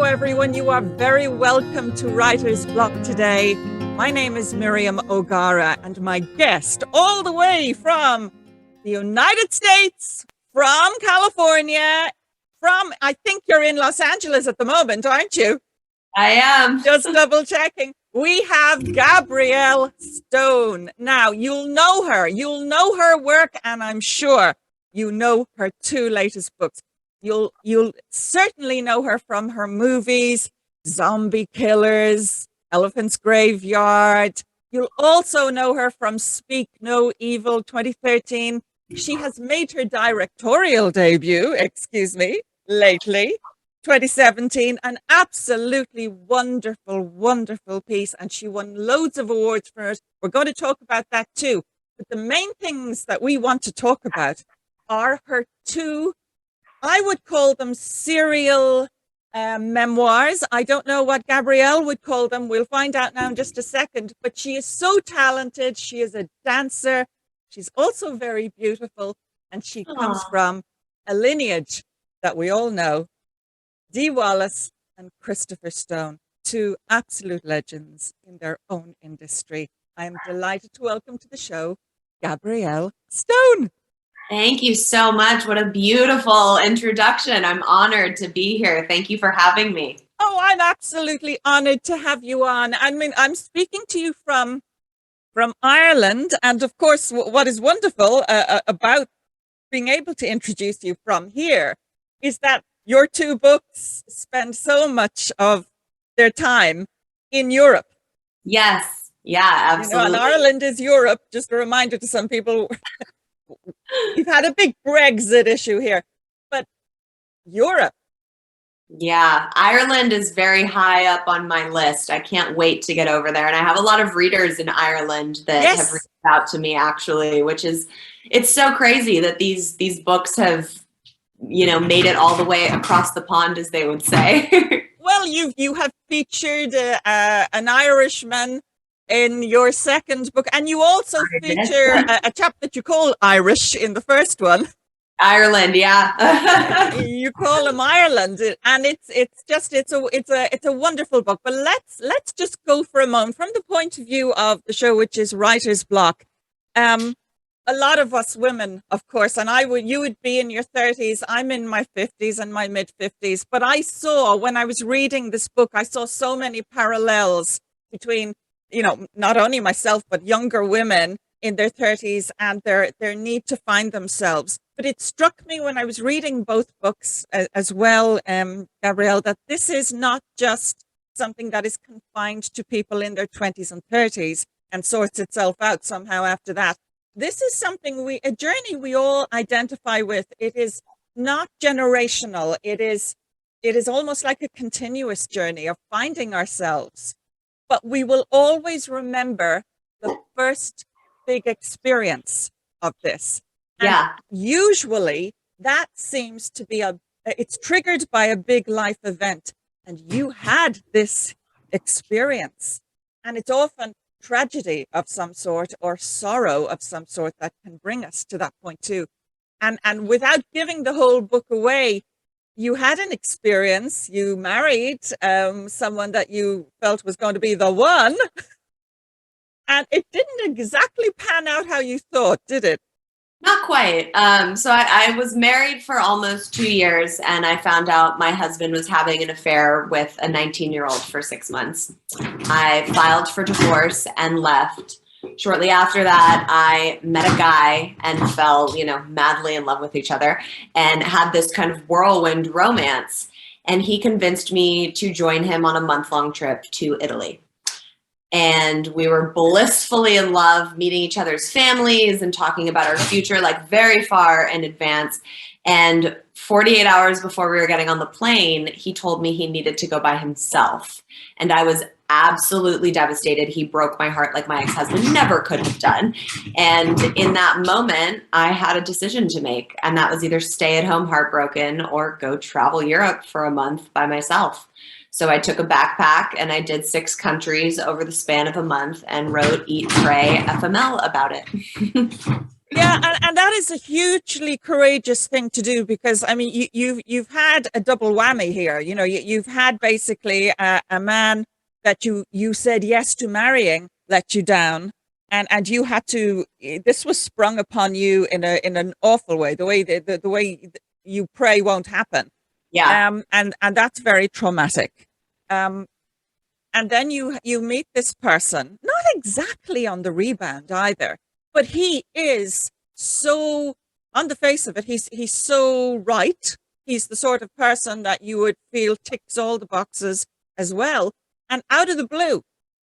everyone. You are very welcome to Writer's Block today. My name is Miriam O'Gara, and my guest, all the way from the United States, from California, I think you're in Los Angeles at the moment, aren't you? I am. Just double checking. We have Gabrielle Stone. Now, you'll know her work, and I'm sure you know her two latest books. You'll certainly know her from her movies, Zombie Killers, Elephant's Graveyard. You'll also know her from Speak No Evil 2013. She has made her directorial debut, lately, 2017, an absolutely wonderful, wonderful piece, and she won loads of awards for it. We're going to talk about that too. But the main things that we want to talk about are her two, I would call them serial memoirs. I don't know what Gabrielle would call them. We'll find out now in just a second. But she is so talented. She is a dancer. She's also very beautiful. And she comes from a lineage that we all know. Dee Wallace and Christopher Stone, two absolute legends in their own industry. I am delighted to welcome to the show, Gabrielle Stone. Thank you so much. What a beautiful introduction. I'm honored to be here. Thank you for having me. Oh, I'm absolutely honored to have you on. I mean, I'm speaking to you from Ireland. And of course, what is wonderful about being able to introduce you from here is that your two books spend so much of their time in Europe. Yes. Yeah, absolutely. And Ireland is Europe. Just a reminder to some people. We've had a big Brexit issue here, but Europe. Yeah, Ireland is very high up on my list. I can't wait to get over there. And I have a lot of readers in Ireland that have reached out to me, actually, which is, it's so crazy that these books have, made it all the way across the pond, as they would say. Well, you have featured an Irishman in your second book, and you also feature a chap that you call Irish in the first one. Ireland, yeah. You call him Ireland, and it's a wonderful book. But let's just go for a moment from the point of view of the show, which is Writer's Block. A lot of us women, of course, and you would be in your 30s. I'm in my 50s and my mid 50s. But I saw, when I was reading this book, I saw so many parallels between, not only myself, but younger women in their 30s and their need to find themselves. But it struck me when I was reading both books as well, Gabrielle, that this is not just something that is confined to people in their 20s and 30s and sorts itself out somehow after that. This is something a journey we all identify with. It is not generational. It is almost like a continuous journey of finding ourselves. But we will always remember the first big experience of this. And yeah. Usually that seems to be it's triggered by a big life event. And you had this experience. And it's often tragedy of some sort or sorrow of some sort that can bring us to that point too. And without giving the whole book away, you had an experience. You married someone that you felt was going to be the one. And it didn't exactly pan out how you thought, did it? Not quite. So I was married for almost 2 years, and I found out my husband was having an affair with a 19-year-old for 6 months. I filed for divorce and left. Shortly after that, I met a guy and fell, madly in love with each other and had this kind of whirlwind romance. And he convinced me to join him on a month-long trip to Italy. And we were blissfully in love, meeting each other's families and talking about our future, like very far in advance. And 48 hours before we were getting on the plane, he told me he needed to go by himself. And I was absolutely devastated. He broke my heart like my ex-husband never could have done. And in that moment, I had a decision to make. And that was either stay at home heartbroken or go travel Europe for a month by myself. So I took a backpack and I did 6 countries over the span of a month and wrote Eat, Pray, FML about it. Yeah, and that is a hugely courageous thing to do because I mean you've had a double whammy here. You know, you've had basically a man that you said yes to marrying let you down, and you had to. This was sprung upon you in an awful way. The way you pray won't happen. Yeah. And that's very traumatic. Um, and then you meet this person, not exactly on the rebound either, but he is so, on the face of it, he's so right. He's the sort of person that you would feel ticks all the boxes as well. And out of the blue,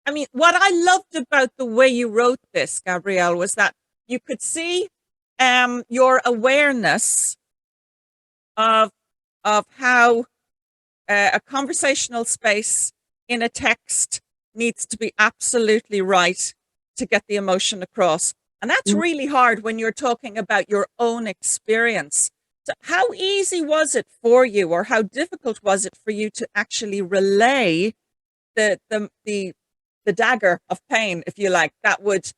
I mean, what I loved about the way you wrote this, Gabrielle, was that you could see your awareness of how a conversational space in a text needs to be absolutely right to get the emotion across. And that's really hard when you're talking about your own experience. So how easy was it for you, or how difficult was it for you to actually relay the the dagger of pain, if you like, that would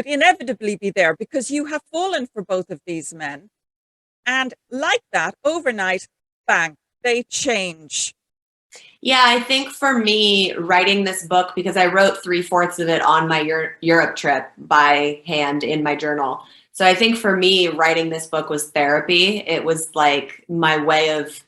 inevitably be there because you have fallen for both of these men. And like that, overnight, bang, they change. Yeah, I think for me, writing this book, because I wrote 3/4 of it on my Europe trip by hand in my journal. So I think for me, writing this book was therapy. It was like my way of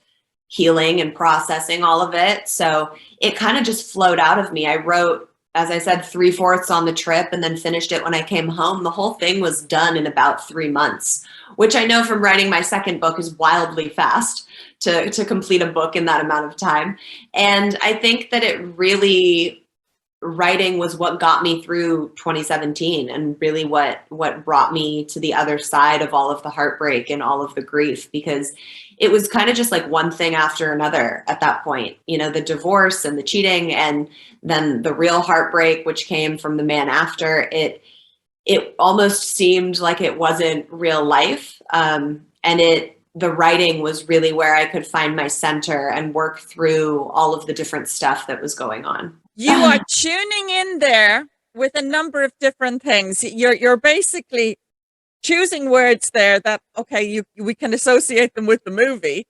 healing and processing all of it. So it kind of just flowed out of me. I wrote, as I said, 3/4 on the trip and then finished it when I came home. The whole thing was done in about 3 months, which I know from writing my second book is wildly fast to complete a book in that amount of time. And I think that it really, writing was what got me through 2017 and really what brought me to the other side of all of the heartbreak and all of the grief, because it was kind of just like one thing after another at that point. You know, the divorce and the cheating and then the real heartbreak, which came from the man after it. It almost seemed like it wasn't real life. And the writing was really where I could find my center and work through all of the different stuff that was going on. You are tuning in there with a number of different things. You're basically choosing words there that, okay, we can associate them with the movie,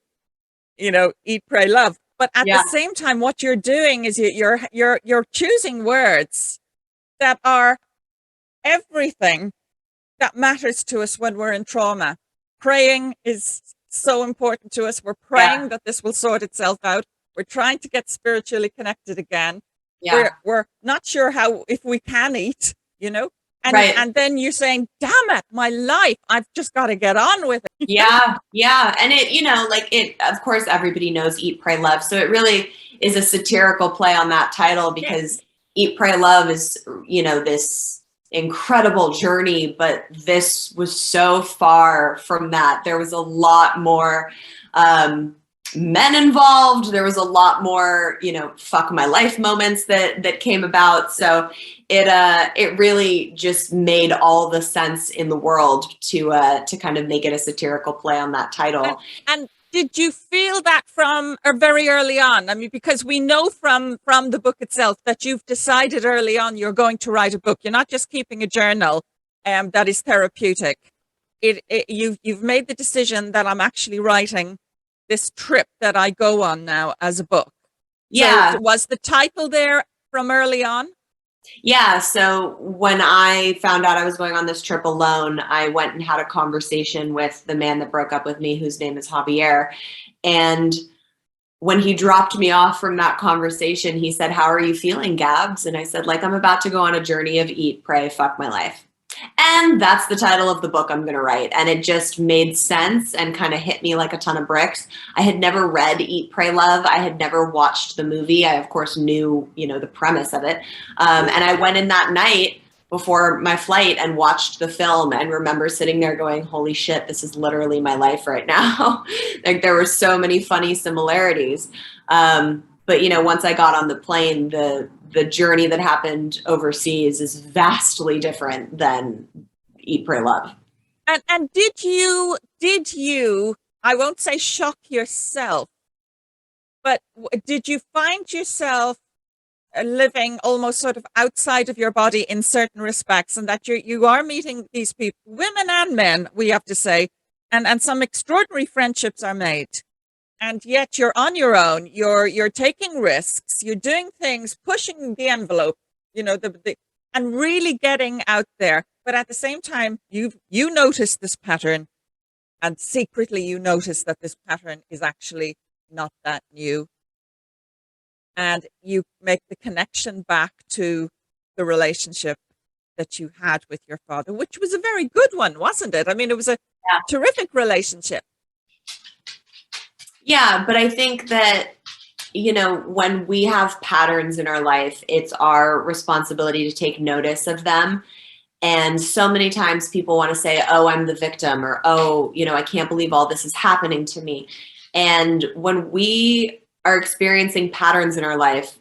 you know, Eat, Pray, Love. But at the Yeah. same time, what you're doing is you're choosing words that are everything that matters to us when we're in trauma. Praying is so important to us. We're praying that this will sort itself out. We're trying to get spiritually connected again. Yeah. We're not sure if we can eat, you know? And, Right. and then you're saying, damn it, my life, I've just got to get on with it. Yeah. Yeah. And it, you know, like it, of course, everybody knows Eat, Pray, Love. So it really is a satirical play on that title because Eat, Pray, Love is, you know, this incredible journey, but this was so far from that. There was a lot more men involved. There was a lot more, you know, fuck my life moments that came about. So it really just made all the sense in the world to kind of make it a satirical play on that title. And did you feel that from very early on? I mean, because we know from the book itself that you've decided early on you're going to write a book. You're not just keeping a journal that is therapeutic. You've made the decision that I'm actually writing this trip that I go on now as a book. Yeah. So was the title there from early on? Yeah. So when I found out I was going on this trip alone, I went and had a conversation with the man that broke up with me, whose name is Javier. And when he dropped me off from that conversation, he said, "How are you feeling, Gabs?" And I said, like, I'm about to go on a journey of eat, pray, fuck my life. And that's the title of the book I'm going to write. And it just made sense and kind of hit me like a ton of bricks. I had never read Eat, Pray, Love. I had never watched the movie. I, of course, knew, you know, the premise of it. And I went in that night before my flight and watched the film and remember sitting there going, holy shit, this is literally my life right now. Like there were so many funny similarities. But, you know, once I got on the plane, the journey that happened overseas is vastly different than Eat, Pray, Love. And did you, I won't say shock yourself, but did you find yourself living almost sort of outside of your body in certain respects, and that you are meeting these people, women and men, we have to say, and some extraordinary friendships are made. And yet you're on your own. You're taking risks. You're doing things, pushing the envelope, and really getting out there. But at the same time, you notice this pattern, and secretly you notice that this pattern is actually not that new. And you make the connection back to the relationship that you had with your father, which was a very good one, wasn't it? I mean, it was a terrific relationship. Yeah, but I think that, when we have patterns in our life, it's our responsibility to take notice of them. And so many times people want to say, oh, I'm the victim, or, oh, I can't believe all this is happening to me. And when we are experiencing patterns in our life,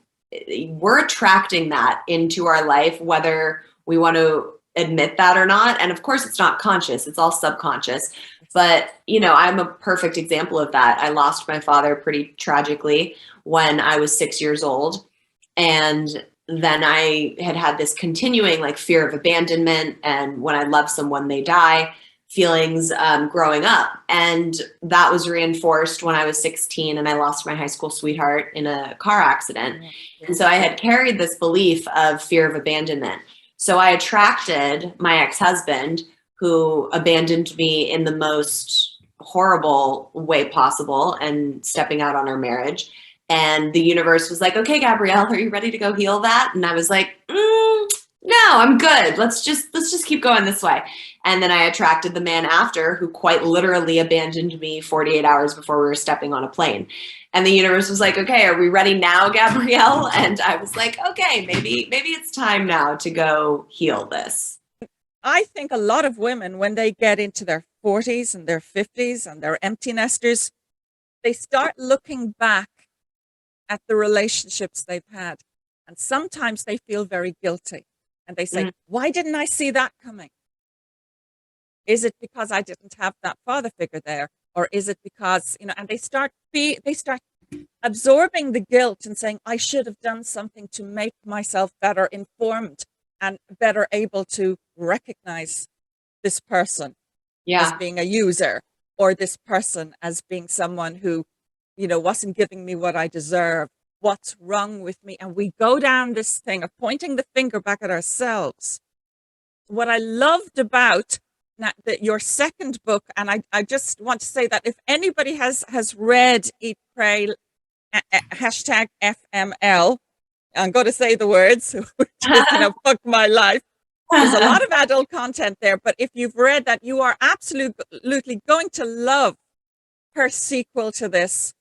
we're attracting that into our life, whether we want to admit that or not. And of course, it's not conscious, it's all subconscious. But, I'm a perfect example of that. I lost my father pretty tragically when I was 6 years old. And then I had this continuing fear of abandonment. And when I love someone, they die feelings growing up. And that was reinforced when I was 16 and I lost my high school sweetheart in a car accident. And so I had carried this belief of fear of abandonment. So I attracted my ex-husband, who abandoned me in the most horrible way possible and stepping out on our marriage. And the universe was like, okay, Gabrielle, are you ready to go heal that? And I was like, no, I'm good. Let's just keep going this way. And then I attracted the man after, who quite literally abandoned me 48 hours before we were stepping on a plane. And the universe was like, okay, are we ready now, Gabrielle? And I was like, okay, maybe it's time now to go heal this. I think a lot of women, when they get into their 40s and their 50s and they're empty nesters, they start looking back at the relationships they've had. And sometimes they feel very guilty. And they say, why didn't I see that coming? Is it because I didn't have that father figure there? Or is it because, and they start absorbing the guilt and saying, I should have done something to make myself better informed and better able to recognize this person as being a user, or this person as being someone who, wasn't giving me what I deserve. What's wrong with me? And we go down this thing of pointing the finger back at ourselves. What I loved about your second book, and I just want to say that if anybody has read Eat, Pray, hashtag FML, I'm going to say the words, which is fuck my life. There's a lot of adult content there, but if you've read that, you are absolutely going to love her sequel to this.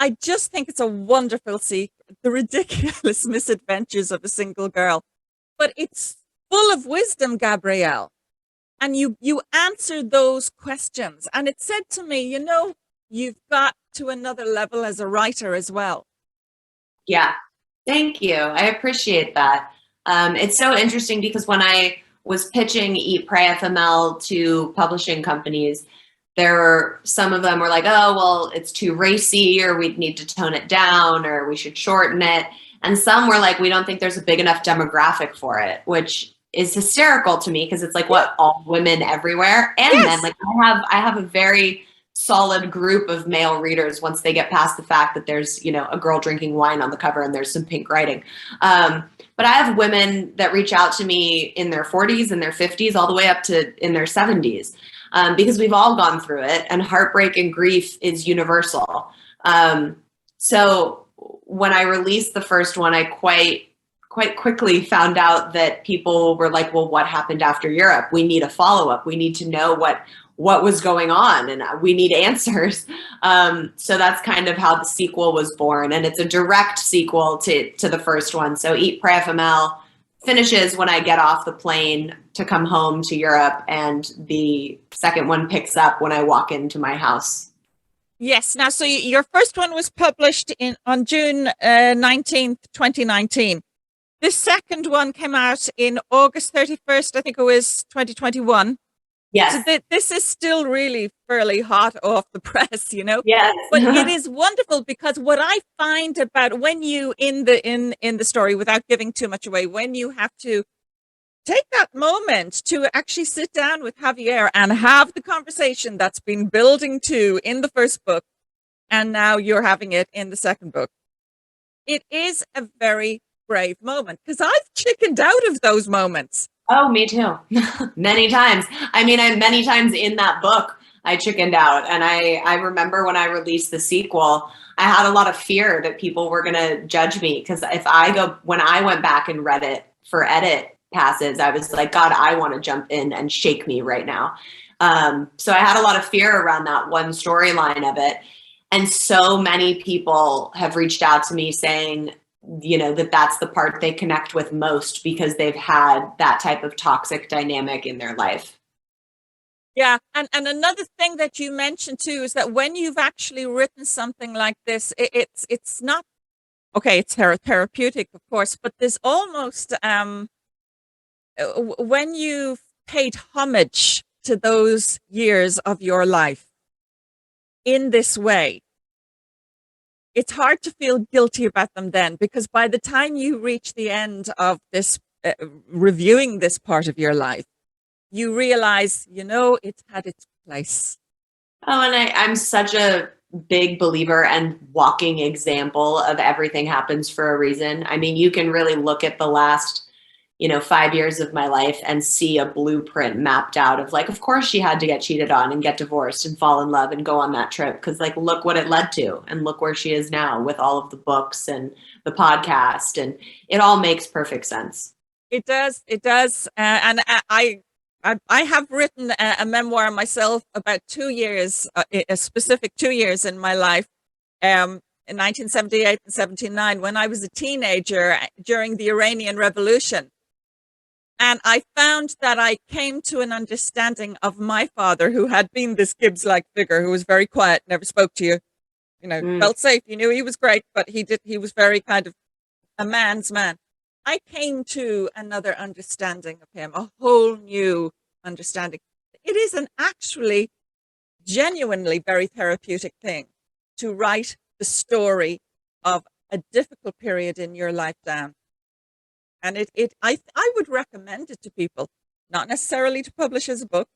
I just think it's a wonderful sequel, The Ridiculous Misadventures of a Single Girl. But it's full of wisdom, Gabrielle. And you answered those questions. And it said to me, you've got to another level as a writer as well. Yeah. Thank you. I appreciate that. It's so interesting because when I was pitching Eat, Pray, FML to publishing companies, some of them were like, oh, well, it's too racy, or we'd need to tone it down, or we should shorten it. And some were like, we don't think there's a big enough demographic for it, which is hysterical to me because it's like, what, all women everywhere and men. Like I have a very solid group of male readers once they get past the fact that there's, a girl drinking wine on the cover and there's some pink writing. But I have women that reach out to me in their 40s and their 50s, all the way up to in their 70s, because we've all gone through it, and heartbreak and grief is universal. So when I released the first one, I quite quickly found out that people were like, well, what happened after Europe? We need a follow-up. We need to know what was going on, and we need answers. So that's kind of how the sequel was born. And it's a direct sequel to the first one. So Eat, Pray, FML finishes when I get off the plane to come home to Europe, and the second one picks up when I walk into my house. Yes. Now, so your first one was published on June 19th, 2019. The second one came out in August 31st, I think it was 2021. Yes. So this is still really fairly hot off the press, you know. Yes. But it is wonderful because what I find about when you in the story, without giving too much away, when you have to take that moment to actually sit down with Javier and have the conversation that's been building to in the first book, and now you're having it in the second book. It is a very brave moment because I've chickened out of those moments. Oh, me too. Many times. I mean, many times in that book, I chickened out. And I remember when I released the sequel, I had a lot of fear that people were going to judge me. Because when I went back and read it for edit passes, I was like, God, I want to jump in and shake me right now. So I had a lot of fear around that one storyline of it. And so many people have reached out to me saying, you know, that's the part they connect with most because they've had that type of toxic dynamic in their life. Yeah. And another thing that you mentioned too is that when you've actually written something like this, it's not, okay, it's therapeutic, of course, but there's almost, when you've paid homage to those years of your life in this way, it's hard to feel guilty about them then, because by the time you reach the end of this, reviewing this part of your life, you realize, you know, it's had its place. Oh, and I'm such a big believer and walking example of everything happens for a reason. I mean, you can really look at the last, 5 years of my life and see a blueprint mapped out of like, of course she had to get cheated on and get divorced and fall in love and go on that trip. Cause like, look what it led to and look where she is now with all of the books and the podcast, and it all makes perfect sense. It does. It does. And I have written a memoir myself about 2 years, a specific 2 years in my life, in 1978 and 79, when I was a teenager during the Iranian Revolution. And I found that I came to an understanding of my father, who had been this Gibbs-like figure, who was very quiet, never spoke to you, felt safe. You knew he was great, but he was very kind of a man's man. I came to another understanding of him, a whole new understanding. It is an actually genuinely very therapeutic thing to write the story of a difficult period in your life down. And I would recommend it to people, not necessarily to publish as a book,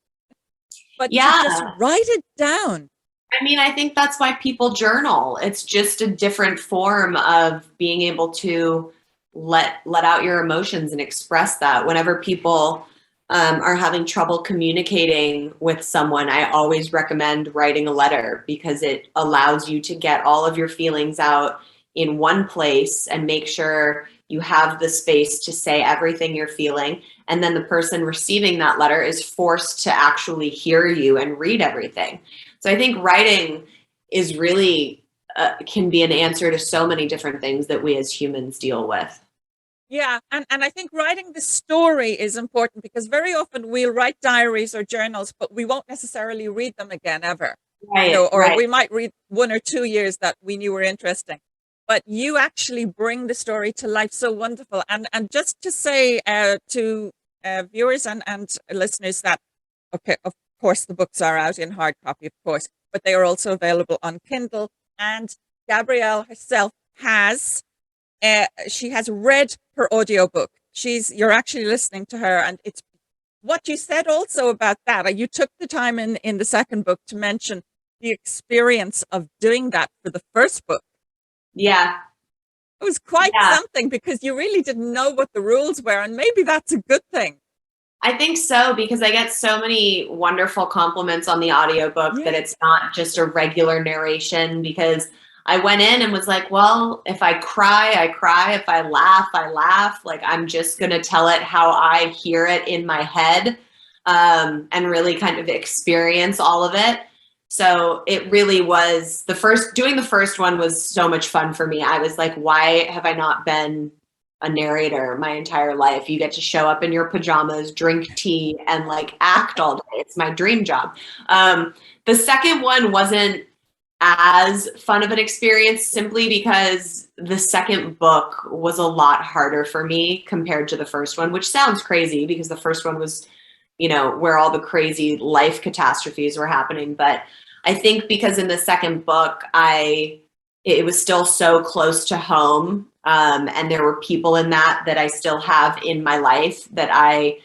but to just write it down. I mean, I think that's why people journal. It's just a different form of being able to let out your emotions and express that. Whenever people are having trouble communicating with someone, I always recommend writing a letter because it allows you to get all of your feelings out in one place and make sure you have the space to say everything you're feeling. And then the person receiving that letter is forced to actually hear you and read everything. So I think writing is really can be an answer to so many different things that we as humans deal with. Yeah, and I think writing the story is important because very often we'll write diaries or journals, but we won't necessarily read them again ever. Right, or we might read 1 or 2 years that we knew were interesting. But you actually bring the story to life so wonderful. And just to say to viewers and listeners that, okay, of course, the books are out in hard copy, of course, but they are also available on Kindle. And Gabrielle herself she has read her audiobook. You're actually listening to her. And it's what you said also about that. You took the time in the second book to mention the experience of doing that for the first book. Yeah. It was quite something because you really didn't know what the rules were. And maybe that's a good thing. I think so, because I get so many wonderful compliments on the audiobook that it's not just a regular narration, because I went in and was like, well, if I cry, I cry. If I laugh, I laugh. Like, I'm just going to tell it how I hear it in my head, and really kind of experience all of it. So it really was doing the first one was so much fun for me. I was like, why have I not been a narrator my entire life? You get to show up in your pajamas, drink tea, and like act all day. It's my dream job. The second one wasn't as fun of an experience simply because the second book was a lot harder for me compared to the first one, which sounds crazy because the first one was, where all the crazy life catastrophes were happening. But I think because in the second book, it was still so close to home. And there were people in that I still have in my life that I,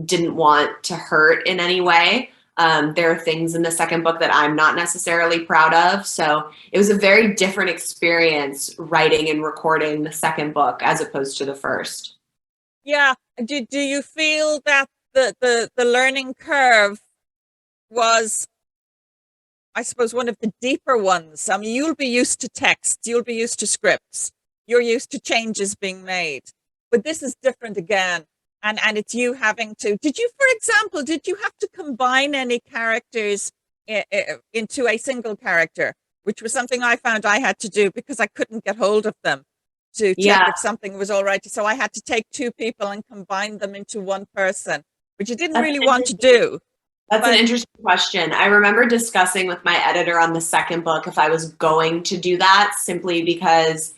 didn't want to hurt in any way. There are things in the second book that I'm not necessarily proud of. So it was a very different experience writing and recording the second book as opposed to the first. Yeah. Do you feel that the learning curve was, I suppose, one of the deeper ones? I mean, you'll be used to text, you'll be used to scripts, you're used to changes being made, but this is different again. And it's you having to, for example, did you have to combine any characters into a single character, which was something I found I had to do because I couldn't get hold of them to check if something was all right. So I had to take two people and combine them into one person, which I didn't really want to do. That's an interesting question. I remember discussing with my editor on the second book if I was going to do that, simply because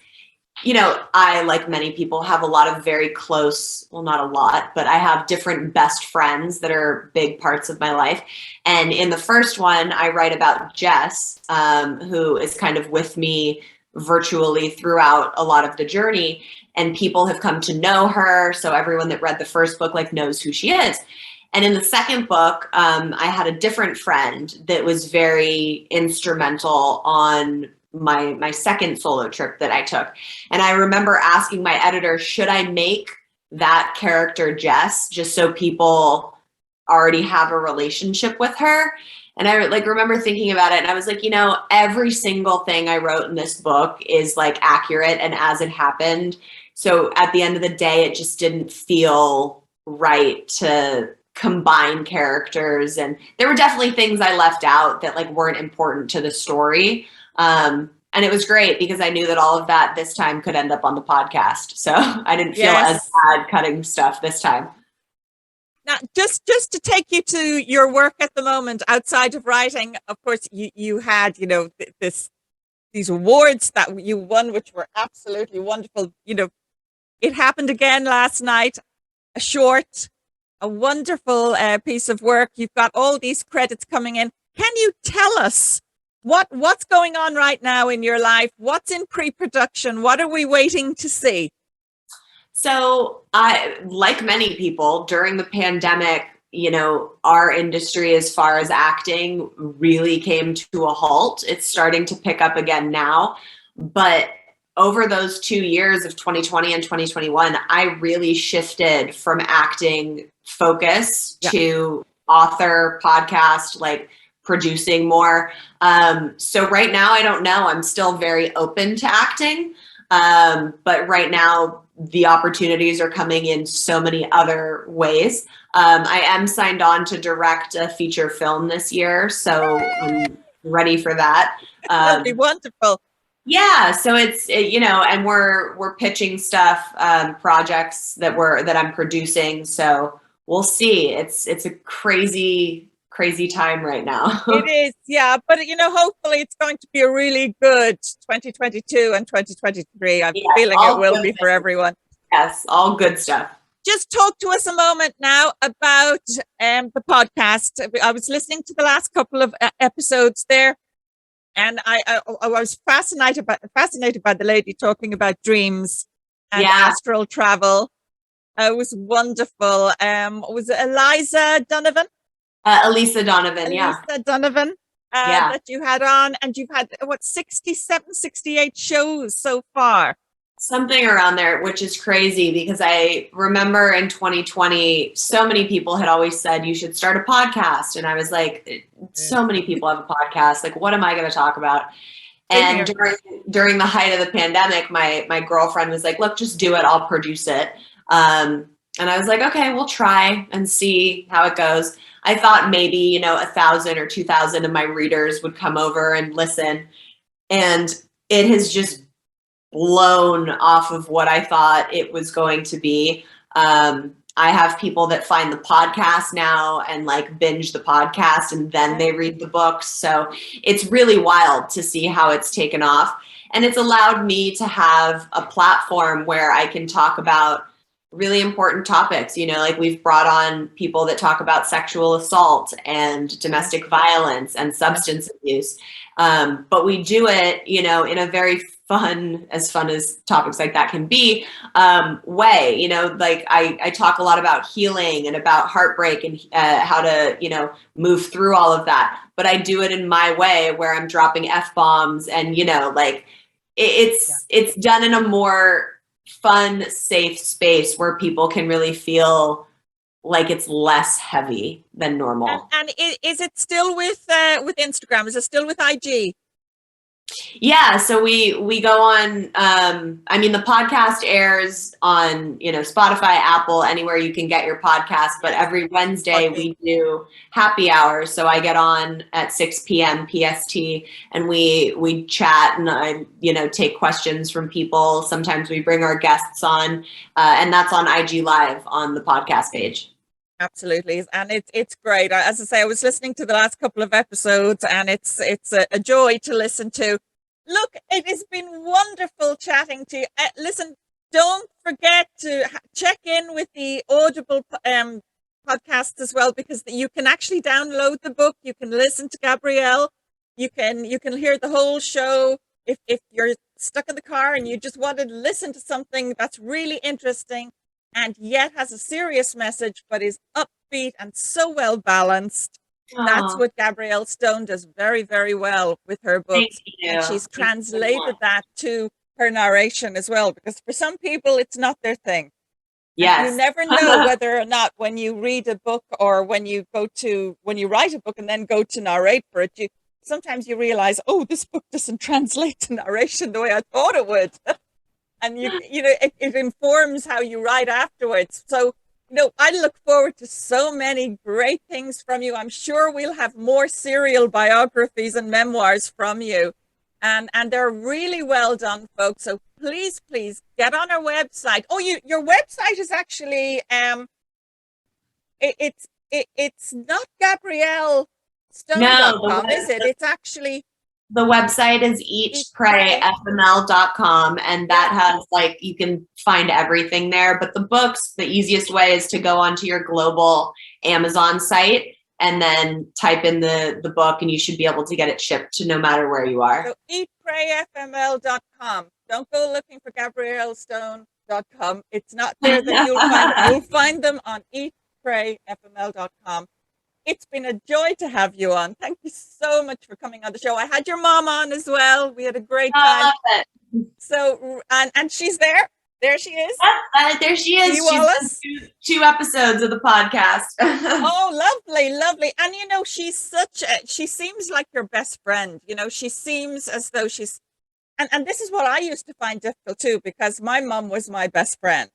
I, like many people, have a lot of very close, well, not a lot, but I have different best friends that are big parts of my life. And in the first one, I write about Jess, who is kind of with me virtually throughout a lot of the journey. And people have come to know her. So everyone that read the first book knows who she is. And in the second book, I had a different friend that was very instrumental on my second solo trip that I took. And I remember asking my editor, should I make that character Jess just so people already have a relationship with her? And I remember thinking about it, and I was like, every single thing I wrote in this book is accurate and as it happened. So at the end of the day, it just didn't feel right to combine characters. And there were definitely things I left out that weren't important to the story. And it was great because I knew that all of that this time could end up on the podcast. So I didn't feel as bad cutting stuff this time. Now, just to take you to your work at the moment outside of writing, of course, you had, these awards that you won, which were absolutely wonderful. It happened again last night, a wonderful piece of work. You've got all these credits coming in. Can you tell us what's going on right now in your life? What's in pre-production? What are we waiting to see? So like many people during the pandemic, our industry as far as acting really came to a halt. It's starting to pick up again now. But over those 2 years of 2020 and 2021, I really shifted from acting focus to author, podcast, producing more. So right now, I don't know. I'm still very open to acting. But right now, the opportunities are coming in so many other ways. I am signed on to direct a feature film this year, so I'm ready for that. That'd be wonderful. Yeah, so it's and we're pitching stuff, projects that I'm producing. So we'll see. It's a crazy time right now. It is, yeah. But hopefully it's going to be a really good 2022 and 2023. I'm feeling it will be for everyone. Yes, all good stuff. Just talk to us a moment now about the podcast. I was listening to the last couple of episodes there, and I was fascinated by the lady talking about dreams and astral travel. It was wonderful. Was it Elisa Donovan? Elisa Donovan, Elisa Donovan, that you had on, and you've had 67, 68 shows so far. Something around there, which is crazy because I remember in 2020, so many people had always said you should start a podcast. And I was like, so many people have a podcast. What am I going to talk about? And during the height of the pandemic, my girlfriend was like, look, just do it. I'll produce it. And I was like, okay, we'll try and see how it goes. I thought maybe, 1,000 or 2,000 of my readers would come over and listen. And it has just blown off of what I thought it was going to be. I have people that find the podcast now and binge the podcast and then they read the books. So it's really wild to see how it's taken off. And it's allowed me to have a platform where I can talk about really important topics. You know, like we've brought on people that talk about sexual assault and domestic violence and substance abuse. But we do it, you know, in a very fun as topics like that can be, way. You know, like I talk a lot about healing and about heartbreak and how to, you know, move through all of that. But I do it in my way where I'm dropping F-bombs and, you know, like it's done in a more fun, safe space where people can really feel like it's less heavy than normal. And is it still with Instagram? Is it still with IG? Yeah, so we go on. I mean, the podcast airs on, you know, Spotify, Apple, anywhere you can get your podcast. But every Wednesday we do happy hour. So I get on at 6 p.m. PST, and we chat, and I, you know, take questions from people. Sometimes we bring our guests on, and that's on IG Live on the podcast page. Absolutely, and it's great. As I say, I was listening to the last couple of episodes, and it's a joy to listen to. Look, it has been wonderful chatting to you. Listen, don't forget to check in with the Audible podcast as well, because you can actually download the book. You can listen to Gabrielle. You can hear the whole show. If you're stuck in the car and you just want to listen to something that's really interesting and yet has a serious message, but is upbeat and so well balanced. Aww. That's what Gabrielle Stone does very, very well with her books. And she's translated that to her narration as well, because for some people, it's not their thing. Yes. And you never know whether or not when you read a book or when you write a book and then go to narrate for it, sometimes you realize, oh, this book doesn't translate to narration the way I thought it would. And you know, it informs how you write afterwards. So, you know, I look forward to so many great things from you. I'm sure we'll have more serial biographies and memoirs from you. And they're really well done, folks. So please get on our website. Oh, your website is actually it's not GabrielleStone.com, is it? It's actually the website is eatprayfml.com, and that has, like, you can find everything there. But the books, the easiest way is to go onto your global Amazon site and then type in the book, and you should be able to get it shipped to no matter where you are. So eatprayfml.com. Don't go looking for GabrielleStone.com. It's not there that you'll find them. You'll find them on eatprayfml.com. It's been a joy to have you on. Thank you so much for coming on the show. I had your mom on as well. We had a great time. I love it. So, and she's there. There she is. There she is. Dee Wallace. Two episodes of the podcast. Oh, lovely. And you know, she seems like your best friend. You know, she seems as though she's, and this is what I used to find difficult too, because my mom was my best friend.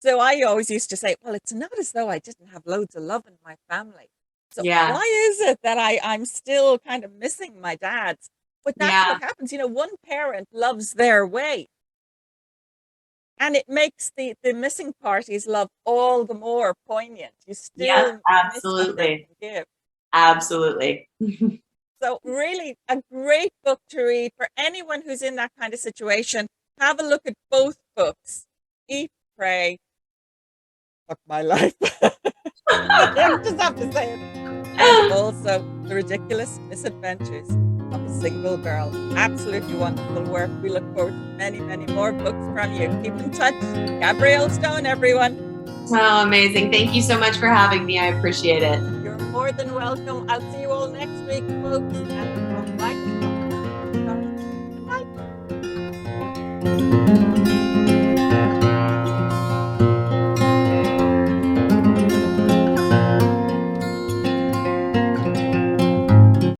So I always used to say, well, it's not as though I didn't have loads of love in my family. So why is it that I'm still kind of missing my dad's? But that's what happens. You know, one parent loves their way. And it makes the missing party's love all the more poignant. You still absolutely. Absolutely. So really a great book to read for anyone who's in that kind of situation. Have a look at both books. Eat, Pray. Fuck my life. I just have to say it. And also The Ridiculous Misadventures of a Single Girl. Absolutely wonderful work. We look forward to many, many more books from you. Keep in touch. Gabrielle Stone, everyone. Oh, amazing. Thank you so much for having me. I appreciate it. You're more than welcome. I'll see you all next week, folks. And bye. Good night.